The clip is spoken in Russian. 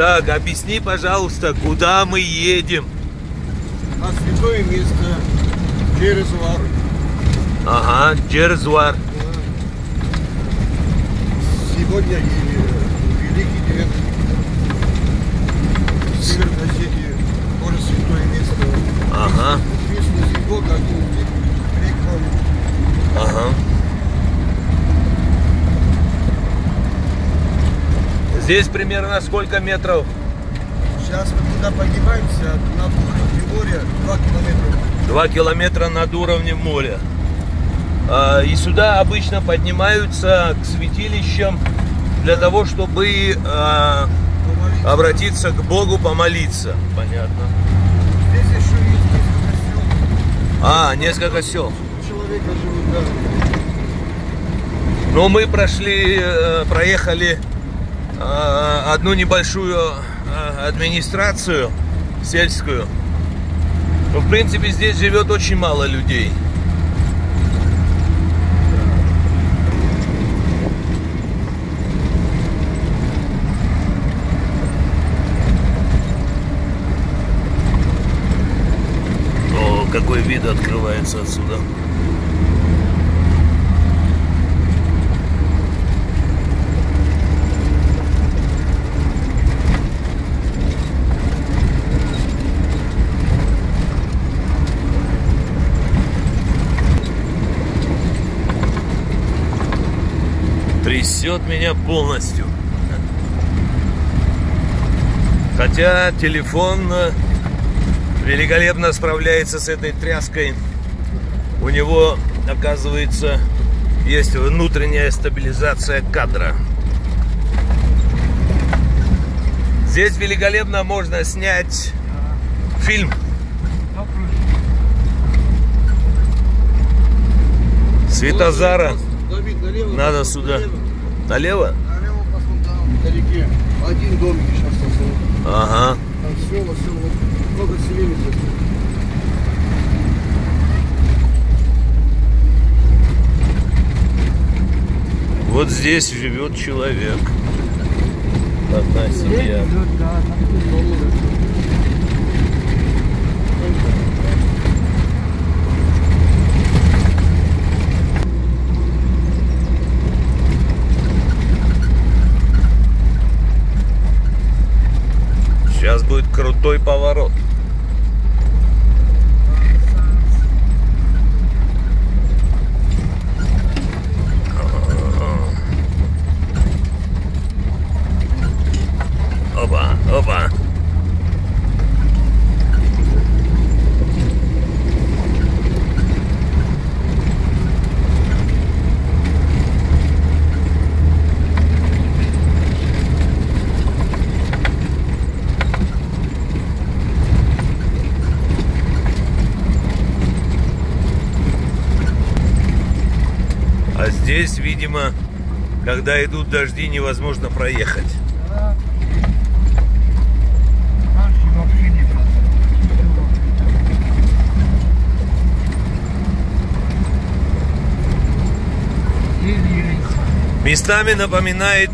Так, объясни, пожалуйста, куда мы едем? На святое место Джерзвар. Ага, Джерзвар. Сегодня Великий день. В Северной Осетии тоже святое место. Ага. Крестный Бог, один реком. Ага. Здесь примерно сколько метров? Сейчас мы туда поднимаемся над уровнем моря 2 километра. 2 километра над уровнем моря. И сюда обычно поднимаются к святилищам для того, чтобы обратиться к Богу, помолиться. Понятно. Здесь еще есть несколько сел. Несколько сел. Человека живут, да. Но мы проехали одну небольшую администрацию сельскую. Но, в принципе, здесь живет очень мало людей. О, какой вид открывается отсюда. Трясет меня полностью. Хотя телефон великолепно справляется с этой тряской. У него, оказывается, есть внутренняя стабилизация кадра. Здесь великолепно можно снять фильм. Светозара. Надо сюда. Налево? Налево посмотрим, там вдалеке. Один домик сейчас остался. Ага. Там села, много селений здесь. Вот здесь живет человек. Одна семья. Сейчас будет крутой поворот. Опа, опа. А здесь, видимо, когда идут дожди, невозможно проехать. Местами напоминает